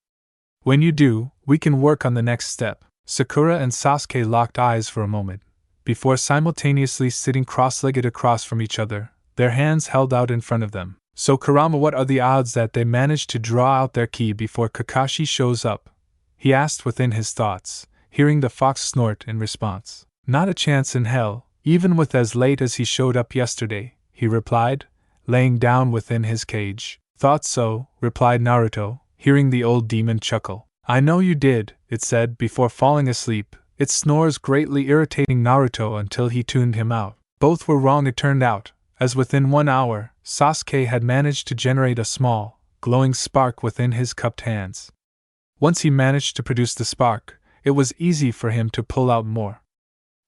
When you do, we can work on the next step. Sakura and Sasuke locked eyes for a moment, before simultaneously sitting cross-legged across from each other, their hands held out in front of them. So Kurama, what are the odds that they manage to draw out their ki before Kakashi shows up? He asked within his thoughts, hearing the fox snort in response. Not a chance in hell, even with as late as he showed up yesterday, he replied, laying down within his cage. Thought so, replied Naruto, hearing the old demon chuckle. I know you did, it said before falling asleep, its snores greatly irritating Naruto until he tuned him out. Both were wrong, it turned out, as within 1 hour, Sasuke had managed to generate a small, glowing spark within his cupped hands. Once he managed to produce the spark, it was easy for him to pull out more.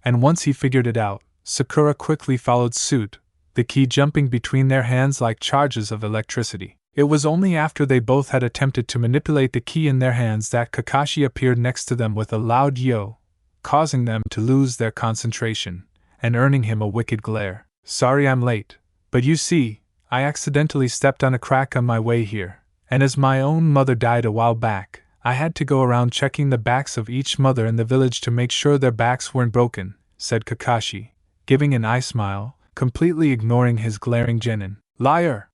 And once he figured it out, Sakura quickly followed suit, the ki jumping between their hands like charges of electricity. It was only after they both had attempted to manipulate the ki in their hands that Kakashi appeared next to them with a loud yo, causing them to lose their concentration, and earning him a wicked glare. Sorry I'm late, but you see, I accidentally stepped on a crack on my way here, and as my own mother died a while back, I had to go around checking the backs of each mother in the village to make sure their backs weren't broken, said Kakashi, giving an eye smile, completely ignoring his glaring genin. Liar!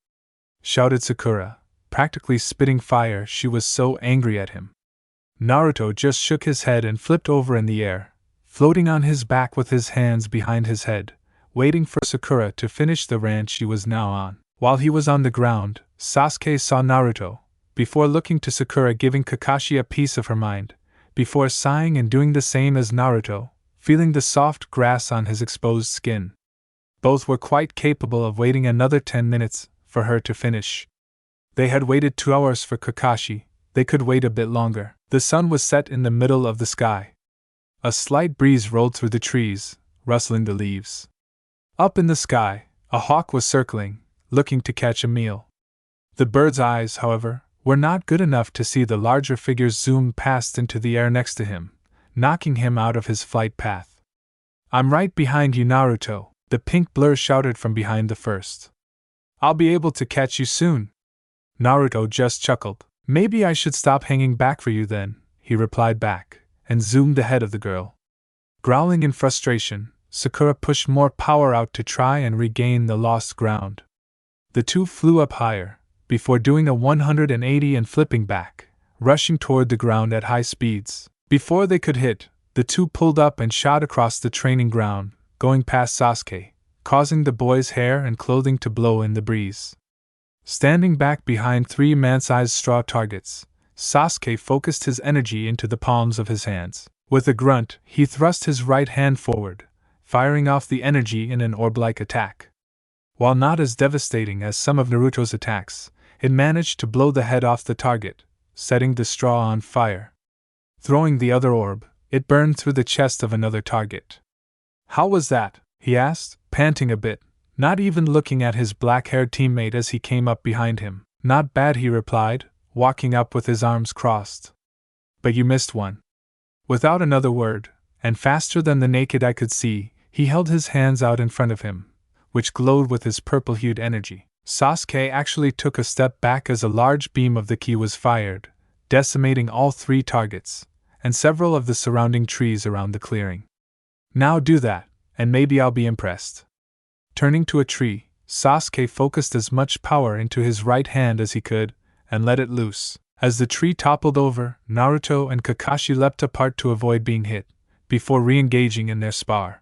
Shouted Sakura, practically spitting fire, she was so angry at him. Naruto just shook his head and flipped over in the air, floating on his back with his hands behind his head, waiting for Sakura to finish the rant she was now on. While he was on the ground, Sasuke saw Naruto, before looking to Sakura, giving Kakashi a piece of her mind, before sighing and doing the same as Naruto, feeling the soft grass on his exposed skin. Both were quite capable of waiting another 10 minutes for her to finish. They had waited 2 hours for Kakashi, they could wait a bit longer. The sun was set in the middle of the sky. A slight breeze rolled through the trees, rustling the leaves. Up in the sky, a hawk was circling, looking to catch a meal. The bird's eyes, however, were not good enough to see the larger figures zoom past into the air next to him, knocking him out of his flight path. "I'm right behind you, Naruto," the pink blur shouted from behind the first. "I'll be able to catch you soon." Naruto just chuckled. "Maybe I should stop hanging back for you then," he replied back, and zoomed ahead of the girl. Growling in frustration, Sakura pushed more power out to try and regain the lost ground. The two flew up higher, before doing a 180 and flipping back, rushing toward the ground at high speeds. Before they could hit, the two pulled up and shot across the training ground, going past Sasuke, causing the boy's hair and clothing to blow in the breeze. Standing back behind 3 man-sized straw targets, Sasuke focused his energy into the palms of his hands. With a grunt, he thrust his right hand forward, firing off the energy in an orb-like attack. While not as devastating as some of Naruto's attacks, it managed to blow the head off the target, setting the straw on fire. Throwing the other orb, it burned through the chest of another target. "How was that?" he asked, panting a bit, not even looking at his black-haired teammate as he came up behind him. "Not bad," he replied, walking up with his arms crossed. "But you missed one." Without another word, and faster than the naked eye could see, he held his hands out in front of him, which glowed with his purple-hued energy. Sasuke actually took a step back as a large beam of the ki was fired, decimating all 3 targets, and several of the surrounding trees around the clearing. "Now do that, and maybe I'll be impressed." Turning to a tree, Sasuke focused as much power into his right hand as he could, and let it loose. As the tree toppled over, Naruto and Kakashi leapt apart to avoid being hit, before re-engaging in their spar.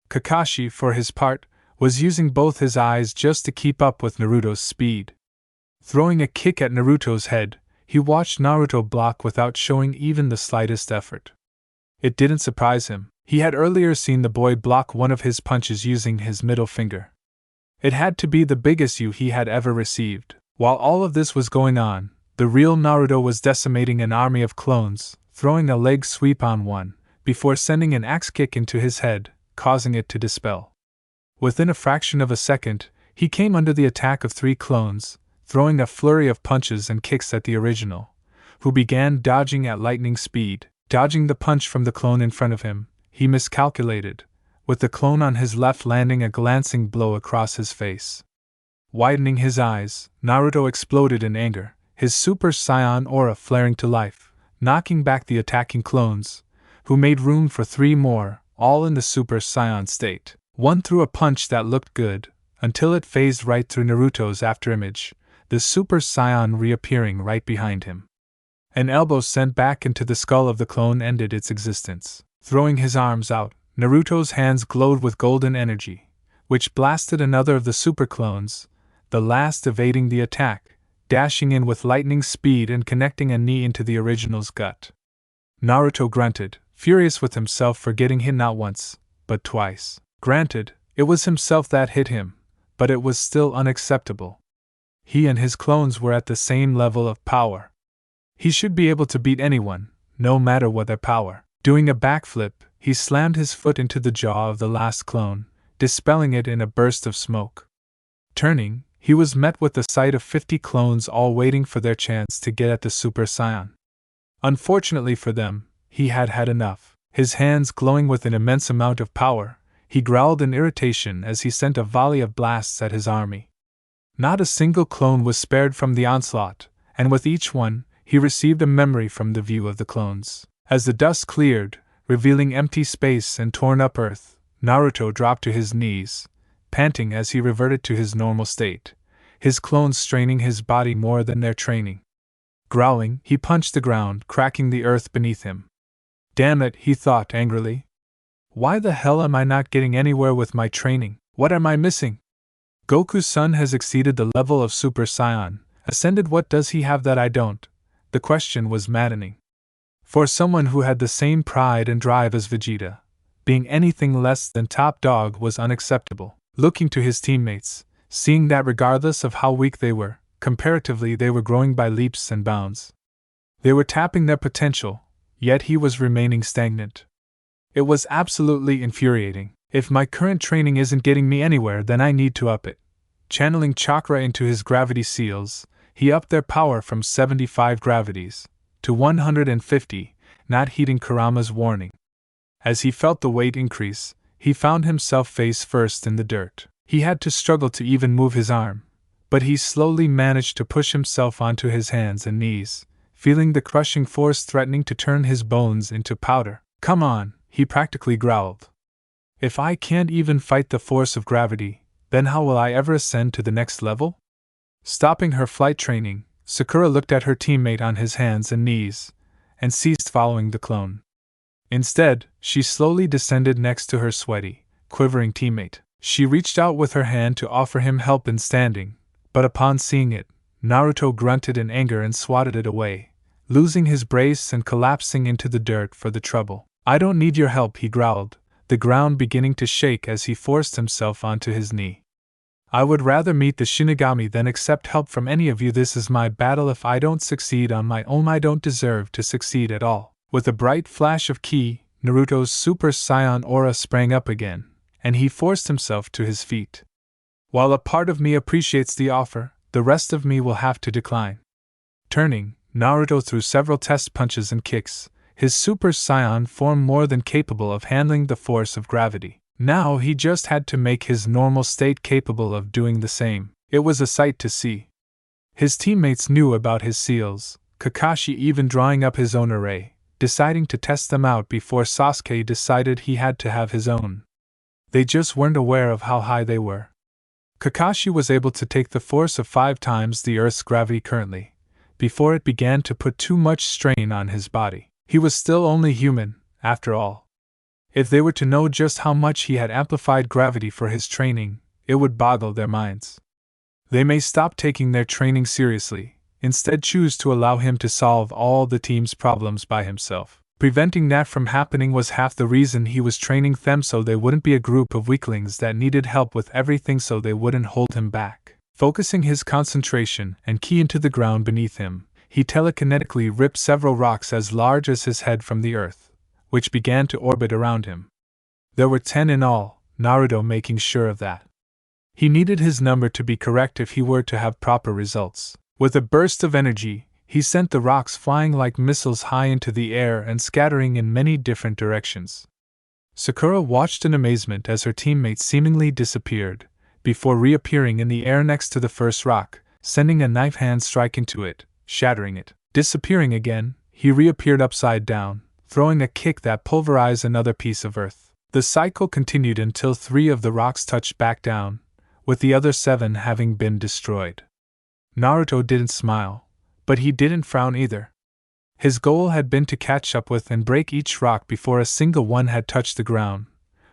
Kakashi, for his part, was using both his eyes just to keep up with Naruto's speed. Throwing a kick at Naruto's head, he watched Naruto block without showing even the slightest effort. It didn't surprise him. He had earlier seen the boy block one of his punches using his middle finger. It had to be the biggest he had ever received. While all of this was going on, the real Naruto was decimating an army of clones, throwing a leg sweep on one, before sending an axe kick into his head, causing it to dispel. Within a fraction of a second, he came under the attack of 3 clones, throwing a flurry of punches and kicks at the original, who began dodging at lightning speed. Dodging the punch from the clone in front of him, he miscalculated, with the clone on his left landing a glancing blow across his face. Widening his eyes, Naruto exploded in anger, his Super Saiyan aura flaring to life, knocking back the attacking clones, who made room for 3 more, all in the Super Saiyan state. One threw a punch that looked good, until it phased right through Naruto's afterimage, the Super Saiyan reappearing right behind him. An elbow sent back into the skull of the clone ended its existence. Throwing his arms out, Naruto's hands glowed with golden energy, which blasted another of the super clones, the last evading the attack, dashing in with lightning speed and connecting a knee into the original's gut. Naruto grunted, furious with himself for getting hit not once, but twice. Granted, it was himself that hit him, but it was still unacceptable. He and his clones were at the same level of power. He should be able to beat anyone, no matter what their power. Doing a backflip, he slammed his foot into the jaw of the last clone, dispelling it in a burst of smoke. Turning, he was met with the sight of 50 clones all waiting for their chance to get at the Super Saiyan. Unfortunately for them, he had had enough. His hands glowing with an immense amount of power, he growled in irritation as he sent a volley of blasts at his army. Not a single clone was spared from the onslaught, and with each one, he received a memory from the view of the clones. As the dust cleared, revealing empty space and torn-up earth, Naruto dropped to his knees, panting as he reverted to his normal state, his clones straining his body more than their training. Growling, he punched the ground, cracking the earth beneath him. Damn it, he thought angrily. Why the hell am I not getting anywhere with my training? What am I missing? Goku's son has exceeded the level of Super Saiyan, ascended. What does he have that I don't? The question was maddening. For someone who had the same pride and drive as Vegeta, being anything less than top dog was unacceptable. Looking to his teammates, seeing that regardless of how weak they were, comparatively they were growing by leaps and bounds. They were tapping their potential, yet he was remaining stagnant. It was absolutely infuriating. If my current training isn't getting me anywhere, then I need to up it. Channeling chakra into his gravity seals, he upped their power from 75 gravities to 150, not heeding Kurama's warning. As he felt the weight increase, he found himself face first in the dirt. He had to struggle to even move his arm, but he slowly managed to push himself onto his hands and knees, feeling the crushing force threatening to turn his bones into powder. "Come on," he practically growled. "If I can't even fight the force of gravity, then how will I ever ascend to the next level?" Stopping her flight training, Sakura looked at her teammate on his hands and knees, and ceased following the clone. Instead, she slowly descended next to her sweaty, quivering teammate. She reached out with her hand to offer him help in standing, but upon seeing it, Naruto grunted in anger and swatted it away, losing his brace and collapsing into the dirt for the trouble. "I don't need your help," he growled, the ground beginning to shake as he forced himself onto his knee. "I would rather meet the shinigami than accept help from any of you. This is my battle. If I don't succeed on my own, I don't deserve to succeed at all." With a bright flash of ki, Naruto's Super Saiyan aura sprang up again, and he forced himself to his feet. "While a part of me appreciates the offer, the rest of me will have to decline." Turning, Naruto threw several test punches and kicks, his Super Saiyan form more than capable of handling the force of gravity. Now he just had to make his normal state capable of doing the same. It was a sight to see. His teammates knew about his seals, Kakashi even drawing up his own array, deciding to test them out before Sasuke decided he had to have his own. They just weren't aware of how high they were. Kakashi was able to take the force of 5 times the Earth's gravity currently, before it began to put too much strain on his body. He was still only human, after all. If they were to know just how much he had amplified gravity for his training, it would boggle their minds. They may stop taking their training seriously, instead choose to allow him to solve all the team's problems by himself. Preventing that from happening was half the reason he was training them, so they wouldn't be a group of weaklings that needed help with everything, so they wouldn't hold him back. Focusing his concentration and ki into the ground beneath him, he telekinetically ripped several rocks as large as his head from the earth, which began to orbit around him. There were 10 in all, Naruto making sure of that. He needed his number to be correct if he were to have proper results. With a burst of energy, he sent the rocks flying like missiles high into the air and scattering in many different directions. Sakura watched in amazement as her teammate seemingly disappeared, before reappearing in the air next to the first rock, sending a knife hand strike into it, shattering it. Disappearing again, he reappeared upside down, throwing a kick that pulverized another piece of earth. The cycle continued until 3 of the rocks touched back down, with the other 7 having been destroyed. Naruto didn't smile, but he didn't frown either. His goal had been to catch up with and break each rock before a single one had touched the ground,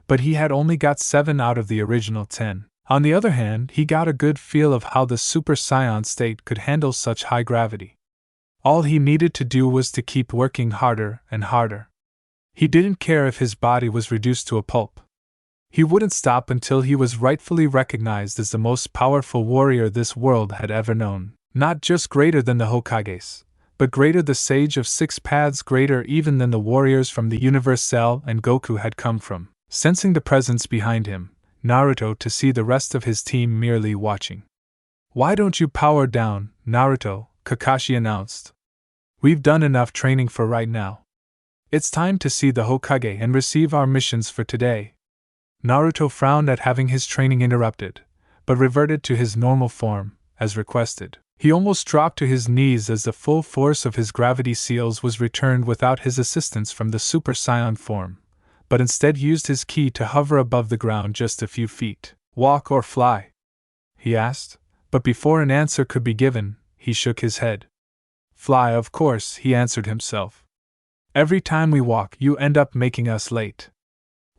but he had only got 7 out of the original 10. On the other hand, he got a good feel of how the Super Saiyan state could handle such high gravity. All he needed to do was to keep working harder and harder. He didn't care if his body was reduced to a pulp. He wouldn't stop until he was rightfully recognized as the most powerful warrior this world had ever known. Not just greater than the Hokages, but greater, the Sage of 6 Paths, greater even than the warriors from the universe Cell and Goku had come from. Sensing the presence behind him, Naruto to see the rest of his team merely watching. "Why don't you power down, Naruto?" Kakashi announced. "We've done enough training for right now. It's time to see the Hokage and receive our missions for today." Naruto frowned at having his training interrupted, but reverted to his normal form, as requested. He almost dropped to his knees as the full force of his gravity seals was returned without his assistance from the Super Saiyan form, but instead used his ki to hover above the ground just a few feet. "Walk or fly?" he asked, but before an answer could be given, he shook his head. "Fly, of course," he answered himself. "Every time we walk, you end up making us late."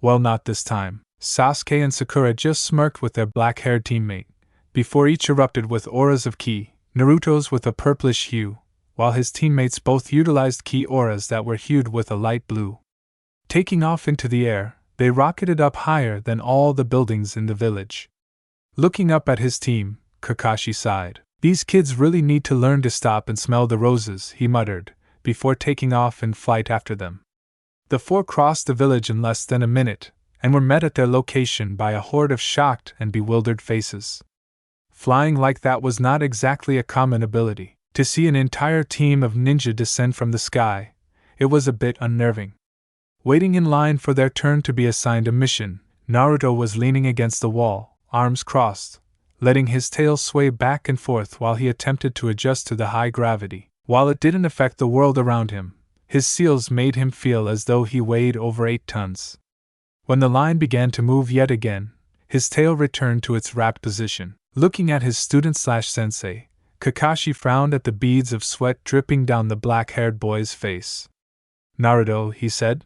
"Well, not this time." Sasuke and Sakura just smirked with their black-haired teammate, before each erupted with auras of ki, Naruto's with a purplish hue, while his teammates both utilized ki auras that were hued with a light blue. Taking off into the air, they rocketed up higher than all the buildings in the village. Looking up at his team, Kakashi sighed. These kids really need to learn to stop and smell the roses, he muttered, before taking off in flight after them. The four crossed the village in less than a minute, and were met at their location by a horde of shocked and bewildered faces. Flying like that was not exactly a common ability. To see an entire team of ninja descend from the sky, it was a bit unnerving. Waiting in line for their turn to be assigned a mission, Naruto was leaning against the wall, arms crossed, letting his tail sway back and forth while he attempted to adjust to the high gravity. While it didn't affect the world around him, his seals made him feel as though he weighed over 8 tons. When the line began to move yet again, his tail returned to its wrapped position. Looking at his student/sensei, Kakashi frowned at the beads of sweat dripping down the black-haired boy's face. "Naruto," he said,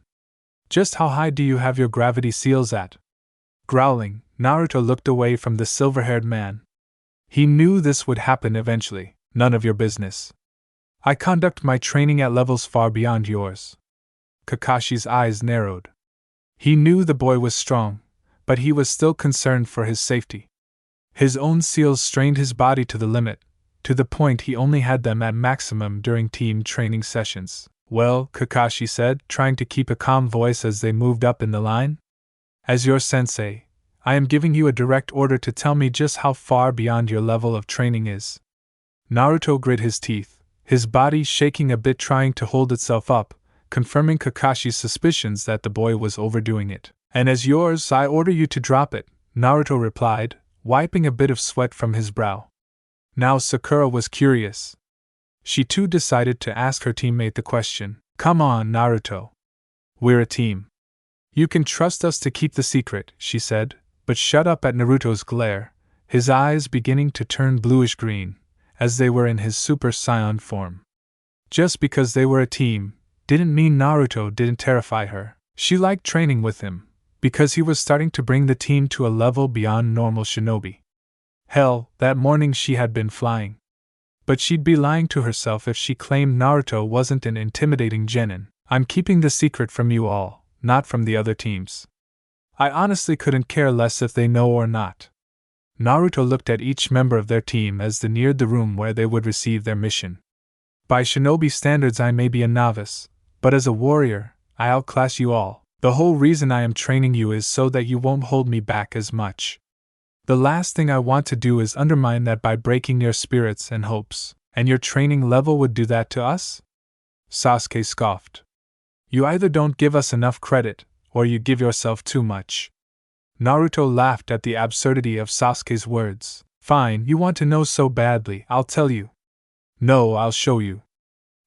"just how high do you have your gravity seals at?" Growling, Naruto looked away from the silver-haired man. He knew this would happen eventually. "None of your business. I conduct my training at levels far beyond yours." Kakashi's eyes narrowed. He knew the boy was strong, but he was still concerned for his safety. His own seals strained his body to the limit, to the point he only had them at maximum during team training sessions. "Well," Kakashi said, trying to keep a calm voice as they moved up in the line, "as your sensei, I am giving you a direct order to tell me just how far beyond your level of training is." Naruto grit his teeth, his body shaking a bit trying to hold itself up, confirming Kakashi's suspicions that the boy was overdoing it. "And as yours, I order you to drop it," Naruto replied, wiping a bit of sweat from his brow. Now Sakura was curious. She too decided to ask her teammate the question. "Come on, Naruto. We're a team. You can trust us to keep the secret," she said, but shut up at Naruto's glare, his eyes beginning to turn bluish-green, as they were in his Super Saiyan form. Just because they were a team didn't mean Naruto didn't terrify her. She liked training with him, because he was starting to bring the team to a level beyond normal shinobi. Hell, that morning she had been flying. But she'd be lying to herself if she claimed Naruto wasn't an intimidating genin. "I'm keeping the secret from you all, not from the other teams. I honestly couldn't care less if they know or not." Naruto looked at each member of their team as they neared the room where they would receive their mission. "By shinobi standards I may be a novice, but as a warrior, I outclass you all. The whole reason I am training you is so that you won't hold me back as much. The last thing I want to do is undermine that by breaking your spirits and hopes. And your training level would do that to us?" Sasuke scoffed. "You either don't give us enough credit, or you give yourself too much." Naruto laughed at the absurdity of Sasuke's words. "Fine, you want to know so badly, I'll tell you." "No, I'll show you."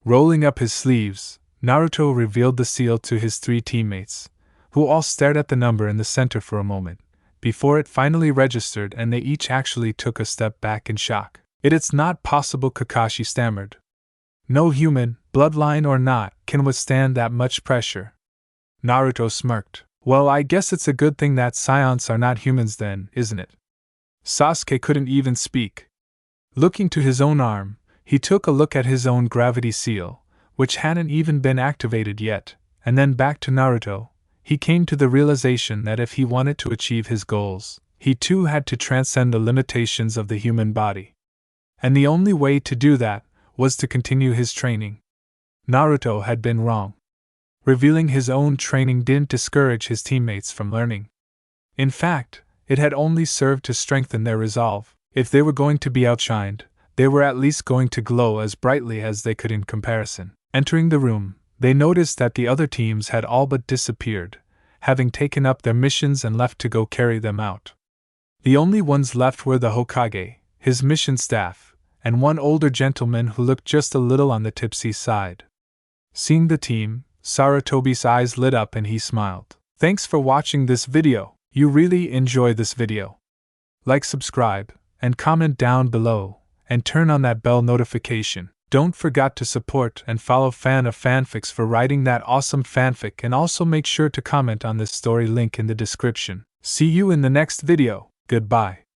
Rolling up his sleeves, Naruto revealed the seal to his 3 teammates, who all stared at the number in the center for a moment, before it finally registered and they each actually took a step back in shock. "It's not possible," Kakashi stammered. "No human, bloodline or not, can withstand that much pressure." Naruto smirked. "Well, I guess it's a good thing that Saiyans are not humans then, isn't it?" Sasuke couldn't even speak. Looking to his own arm, he took a look at his own gravity seal, which hadn't even been activated yet, and then back to Naruto. He came to the realization that if he wanted to achieve his goals, he too had to transcend the limitations of the human body. And the only way to do that was to continue his training. Naruto had been wrong. Revealing his own training didn't discourage his teammates from learning. In fact, it had only served to strengthen their resolve. If they were going to be outshined, they were at least going to glow as brightly as they could in comparison. Entering the room, they noticed that the other teams had all but disappeared, having taken up their missions and left to go carry them out. The only ones left were the Hokage, his mission staff, and one older gentleman who looked just a little on the tipsy side. Seeing the team, Sarutobi's eyes lit up and he smiled. "Thanks for watching this video. You really enjoy this video. Like, subscribe, and comment down below, and turn on that bell notification. Don't forget to support and follow Fan of Fanfics for writing that awesome fanfic, and also make sure to comment on this story link in the description. See you in the next video. Goodbye.